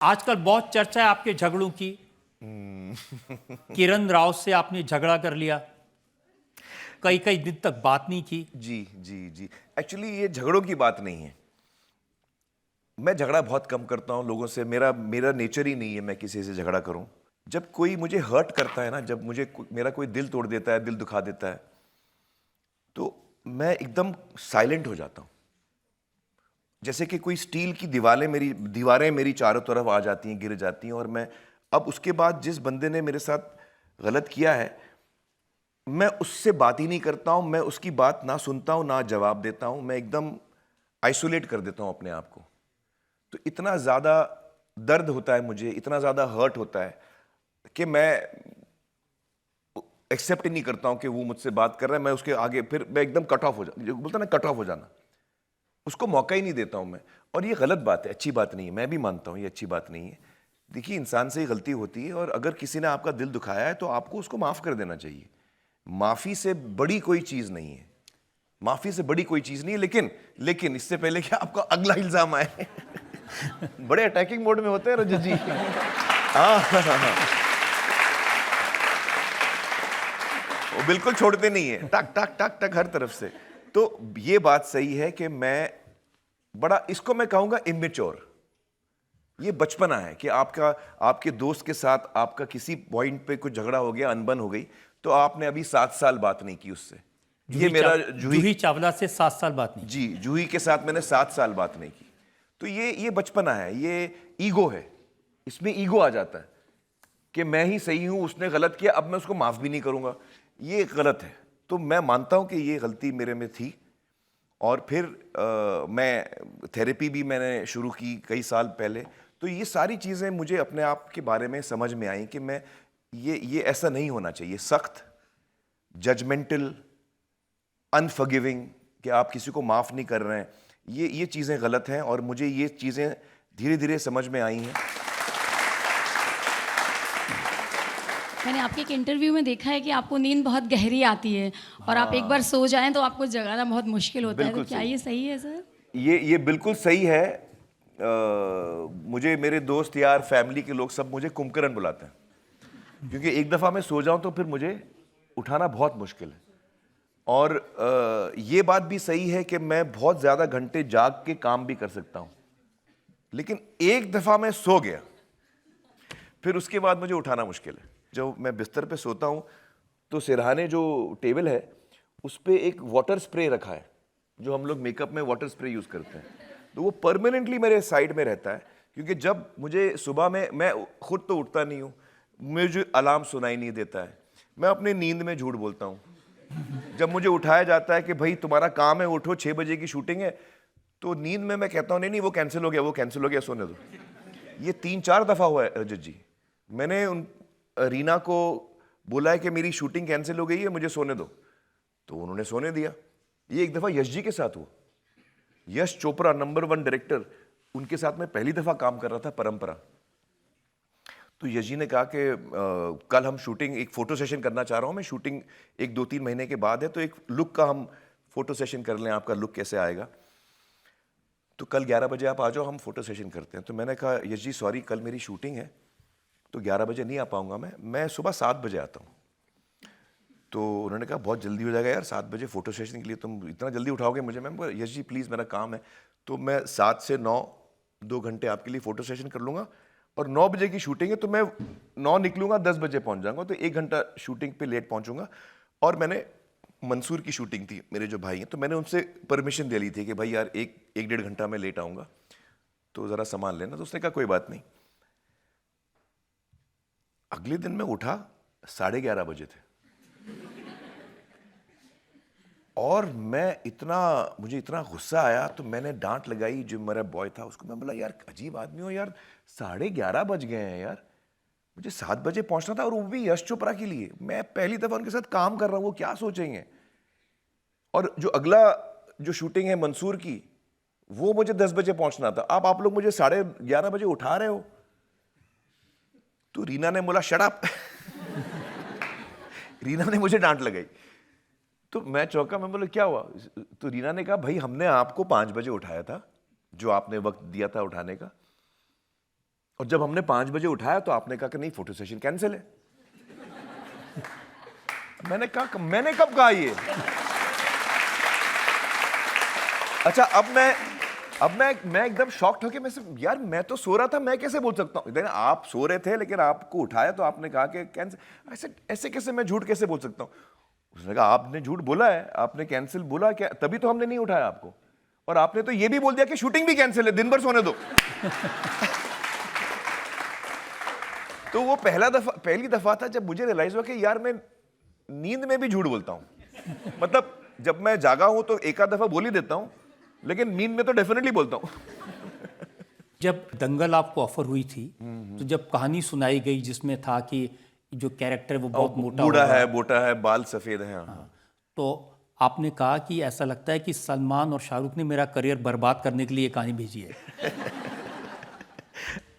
आजकल बहुत चर्चा है आपके झगड़ों की। किरण राव से आपने झगड़ा कर लिया, कई कई दिन तक बात नहीं की। जी जी जी। एक्चुअली ये झगड़ों की बात नहीं है। मैं झगड़ा बहुत कम करता हूँ लोगों से। मेरा मेरा नेचर ही नहीं है मैं किसी से झगड़ा करूँ। जब कोई मुझे हर्ट करता है ना, जब मेरा कोई दिल तोड़ देता है, दिल दुखा देता है, तो मैं एकदम साइलेंट हो जाता हूँ। जैसे कि कोई स्टील की दीवारें मेरी चारों तरफ आ जाती हैं, गिर जाती हैं। और मैं अब उसके बाद जिस बंदे ने मेरे साथ गलत किया है, मैं उससे बात ही नहीं करता हूँ। मैं उसकी बात ना सुनता हूँ ना जवाब देता हूँ। मैं एकदम आइसोलेट कर देता हूँ अपने आप को। तो इतना ज़्यादा दर्द होता है मुझे, इतना ज़्यादा हर्ट होता है कि मैं एक्सेप्ट ही नहीं करता हूँ कि वो मुझसे बात कर रहा है। मैं उसके आगे फिर मैं एकदम कट ऑफ हो जा, जो बोलता है ना कट ऑफ हो जाना, उसको मौका ही नहीं देता हूँ मैं। और ये गलत बात है, अच्छी बात नहीं है। मैं भी मानता हूँ ये अच्छी बात नहीं है। देखिए, इंसान से ही गलती होती है, और अगर किसी ने आपका दिल दुखाया है तो आपको उसको माफ़ कर देना चाहिए। माफ़ी से बड़ी कोई चीज़ नहीं है। माफ़ी से बड़ी कोई चीज़ नहीं है। लेकिन लेकिन इससे पहले कि आपका अगला इल्ज़ाम आए बड़े अटैकिंग मोड में होते हैं रजत जी। हाँ, वो बिल्कुल छोड़ते नहीं है, टक टक टक टक हर तरफ से। तो ये बात सही है कि मैं बड़ा, इसको मैं कहूंगा इमेच्योर। ये बचपना है कि आपके दोस्त के साथ आपका किसी पॉइंट पे कुछ झगड़ा हो गया, अनबन हो गई, तो आपने अभी 7 साल बात नहीं की उससे। ये मेरा जूही चावला से 7 साल बात नहीं। जी, जूही के साथ मैंने 7 साल बात नहीं की। तो ये बचपना है, ये ईगो है। इसमें ईगो आ जाता है कि मैं ही सही हूं, उसने गलत किया, अब मैं उसको माफ भी नहीं करूंगा। ये गलत है। तो मैं मानता हूं कि ये गलती मेरे में थी। और फिर मैं थेरेपी भी मैंने शुरू की कई साल पहले। तो ये सारी चीज़ें मुझे अपने आप के बारे में समझ में आई कि मैं ये ऐसा नहीं होना चाहिए। सख्त, जजमेंटल, अनफॉरगिविंग, कि आप किसी को माफ़ नहीं कर रहे हैं, ये चीज़ें गलत हैं। और मुझे ये चीज़ें धीरे धीरे समझ में आई हैं। मैंने आपके एक इंटरव्यू में देखा है कि आपको नींद बहुत गहरी आती है और आप एक बार सो जाएं तो आपको जगाना बहुत मुश्किल होता है, तो बिल्कुल क्या सही। ये सही है सर? ये बिल्कुल सही है। मुझे मेरे दोस्त यार, फैमिली के लोग सब मुझे कुंभकर्ण बुलाते हैं, क्योंकि एक दफ़ा मैं सो जाऊं तो फिर मुझे उठाना बहुत मुश्किल है। और ये बात भी सही है कि मैं बहुत ज़्यादा घंटे जाग के काम भी कर सकता हूं। लेकिन एक दफ़ा मैं सो गया, फिर उसके बाद मुझे उठाना मुश्किल है। जब मैं बिस्तर पे सोता हूँ तो सिरहाने जो टेबल है उस पर एक वाटर स्प्रे रखा है, जो हम लोग मेकअप में वाटर स्प्रे यूज़ करते हैं। तो वो परमानेंटली मेरे साइड में रहता है, क्योंकि जब मुझे सुबह में, मैं खुद तो उठता नहीं हूँ, मुझे अलार्म सुनाई नहीं देता है। मैं अपनी नींद में झूठ बोलता हूँ। जब मुझे उठाया जाता है कि भाई तुम्हारा काम है, उठो 6 बजे की शूटिंग है, तो नींद में मैं कहता हूँ नहीं नहीं वो कैंसिल हो गया, वो कैंसिल हो गया, सोने दो। ये 3-4 दफ़ा हुआ है रजत जी। मैंने रीना को बोला है कि मेरी शूटिंग कैंसिल हो गई है, मुझे सोने दो, तो उन्होंने सोने दिया। ये एक दफ़ा यश जी के साथ हुआ। यश चोपड़ा नंबर 1 डायरेक्टर, उनके साथ मैं पहली दफ़ा काम कर रहा था, परंपरा। तो यश जी ने कहा कि कल हम शूटिंग, एक फ़ोटो सेशन करना चाह रहा हूँ मैं, शूटिंग एक 2-3 महीने के बाद है, तो एक लुक का हम फ़ोटो सेशन कर लें, आपका लुक कैसे आएगा, तो कल 11 बजे आप आ जाओ, हम फ़ोटो सेशन करते हैं। तो मैंने कहा यश जी सॉरी, कल मेरी शूटिंग है तो 11 बजे नहीं आ पाऊंगा, मैं सुबह 7 बजे आता हूँ। तो उन्होंने कहा बहुत जल्दी हो जाएगा यार, 7 बजे फ़ोटो सेशन के लिए तुम इतना जल्दी उठाओगे मुझे? मैं बोला यश जी प्लीज़ मेरा काम है। तो मैं 7 से 9 2 घंटे आपके लिए फ़ोटो सेशन कर लूँगा, और 9 बजे की शूटिंग है तो मैं 9 निकलूँगा, 10 बजे पहुँच जाऊँगा, तो 1 घंटा शूटिंग पे लेट पहुँचूँगा। और मैंने मंसूर की शूटिंग थी, मेरे जो भाई हैं, तो मैंने उनसे परमिशन ले ली थी कि भाई यार 1-1.5 घंटा मैं लेट आऊँगा, तो ज़रा सामान लेना। तो उसने कहा कोई बात नहीं। अगले दिन मैं उठा, 11:30 बजे थे, और मुझे इतना गुस्सा आया, तो मैंने डांट लगाई जो मेरा बॉय था उसको। मैं बोला यार अजीब आदमी हो यार, 11:30 बज गए हैं यार, मुझे 7 बजे पहुंचना था, और वो भी यश चोपड़ा के लिए। मैं पहली दफा उनके साथ काम कर रहा हूं, वो क्या सोचेंगे। और जो अगला जो शूटिंग है मंसूर की, वो मुझे 10 बजे पहुंचना था। अब आप लोग मुझे 11:30 बजे उठा रहे हो। तो रीना ने बोला शट अप रीना ने मुझे डांट लगाई। तो मैं चौंका, मैं बोला क्या हुआ? तो रीना ने कहा भाई हमने आपको 5 बजे उठाया था, जो आपने वक्त दिया था उठाने का, और जब हमने 5 बजे उठाया तो आपने कहा कि नहीं, फोटो सेशन कैंसिल है। मैंने कब कहा ये? अच्छा, अब मैं एकदम शॉक्ड होके यार मैं तो सो रहा था, मैं कैसे बोल सकता हूँ? आप सो रहे थे लेकिन आपको उठाया तो आपने कहा कि कैंसिल। ऐसे कैसे, मैं झूठ कैसे बोल सकता हूँ? उसने कहा आपने झूठ बोला है, आपने कैंसिल बोला क्या, तभी तो हमने नहीं उठाया आपको। और आपने तो ये भी बोल दिया कि शूटिंग भी कैंसिल है, दिन भर सोने दो। तो वो पहली दफा था जब मुझे रियलाइज हुआ कि यार मैं नींद में भी झूठ बोलता हूं। मतलब जब मैं जागा हूं तो एक आध दफा बोल ही देता हूं, लेकिन नींद में तो डेफिनेटली बोलता हूं। जब दंगल आपको ऑफर हुई थी तो जब कहानी सुनाई गई जिसमें था कि जो कैरेक्टर है वो बहुत मोटा बूढ़ा होगा, है, मोटा है, बाल सफेद हैं। हाँ। तो आपने कहा कि ऐसा लगता है कि सलमान और शाहरुख ने मेरा करियर बर्बाद करने के लिए ये कहानी भेजी है।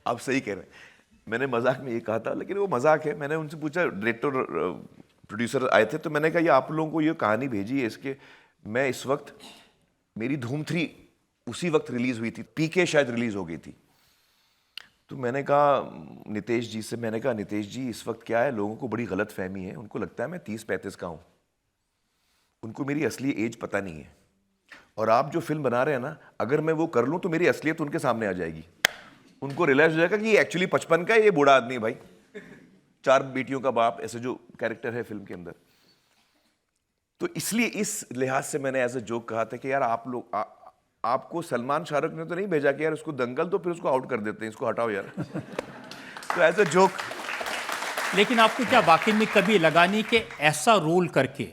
आप सही कह रहे हैं, मैंने मजाक में ये कहा था, लेकिन वो मजाक है। मैंने उनसे पूछा, डायरेक्टर प्रोड्यूसर आए थे, तो मैंने कहा ये आप लोगों को ये कहानी भेजी है, इसके मैं इस वक्त, मेरी धूम 3 उसी वक्त रिलीज हुई थी, पीके शायद रिलीज हो गई थी। तो मैंने कहा नितेश जी से, मैंने कहा नितेश जी इस वक्त क्या है, लोगों को बड़ी गलत फहमी है, उनको लगता है मैं 30-35 का हूँ, उनको मेरी असली एज पता नहीं है। और आप जो फिल्म बना रहे हैं ना, अगर मैं वो कर लूँ तो मेरी असलियत उनके सामने आ जाएगी, उनको रियलाइज हो जाएगा कि ये एक्चुअली 55 का है, ये बूढ़ा आदमी है भाई, 4 बेटियों का बाप, ऐसे जो कैरेक्टर है फिल्म के अंदर। तो इसलिए इस लिहाज से मैंने एज अ जोक कहा था कि यार आप लोग आपको सलमान शाहरुख ने तो नहीं भेजा कि यार उसको दंगल तो फिर उसको आउट कर देते हैं, इसको हटाओ यार। तो एज अ जोक। लेकिन आपको क्या वाकई में कभी लगा नहीं कि ऐसा रोल करके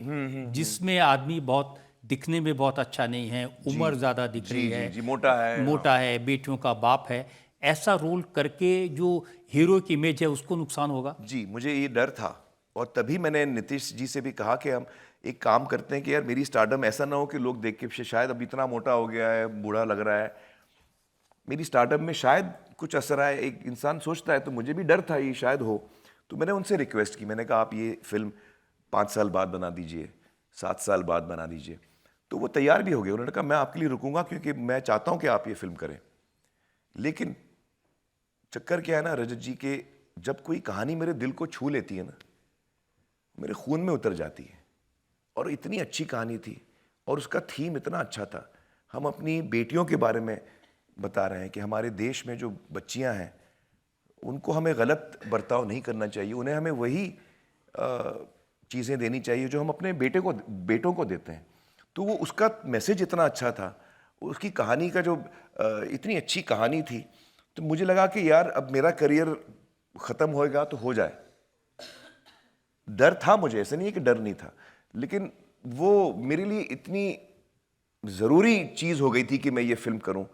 जिसमें आदमी बहुत दिखने में बहुत अच्छा नहीं है, उम्र ज्यादा दिख रही है, जी, मोटा है, बेटियों का बाप है, ऐसा रोल करके जो हीरो की इमेज है उसको नुकसान होगा? जी, मुझे ये डर था। और तभी मैंने नीतीश जी से भी कहा कि हम एक काम करते हैं कि यार मेरी स्टारडम ऐसा ना हो कि लोग देख के शायद अब इतना मोटा हो गया है, बूढ़ा लग रहा है, मेरी स्टारडम में शायद कुछ असर आए, एक इंसान सोचता है। तो मुझे भी डर था ये शायद हो। तो मैंने उनसे रिक्वेस्ट की, मैंने कहा आप ये फिल्म 5 साल बाद बना दीजिए, 7 साल बाद बना दीजिए। तो वो तैयार भी हो गए, उन्होंने कहा मैं आपके लिए रुकूंगा क्योंकि मैं चाहता हूं कि आप ये फिल्म करें। लेकिन चक्कर क्या है ना रजत जी के, जब कोई कहानी मेरे दिल को छू लेती है ना, मेरे खून में उतर जाती है। और इतनी अच्छी कहानी थी और उसका थीम इतना अच्छा था। हम अपनी बेटियों के बारे में बता रहे हैं कि हमारे देश में जो बच्चियां हैं उनको हमें गलत बर्ताव नहीं करना चाहिए, उन्हें हमें वही चीज़ें देनी चाहिए जो हम अपने बेटों को देते हैं। तो वो उसका मैसेज इतना अच्छा था, उसकी कहानी का जो इतनी अच्छी कहानी थी। तो मुझे लगा कि यार अब मेरा करियर ख़त्म होएगा तो हो जाए। डर था मुझे, ऐसे नहीं है कि डर नहीं था, लेकिन वो मेरे लिए इतनी ज़रूरी चीज़ हो गई थी कि मैं ये फिल्म करूं।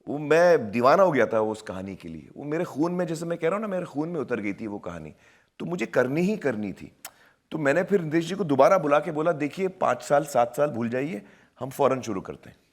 वो मैं दीवाना हो गया था उस कहानी के लिए, वो मेरे खून में, जैसे मैं कह रहा हूँ ना, मेरे खून में उतर गई थी वो कहानी। तो मुझे करनी ही करनी थी। तो मैंने फिर नितेश जी को दोबारा बुला के बोला देखिए 5 साल 7 साल भूल जाइए, हम फ़ौरन शुरू करते हैं।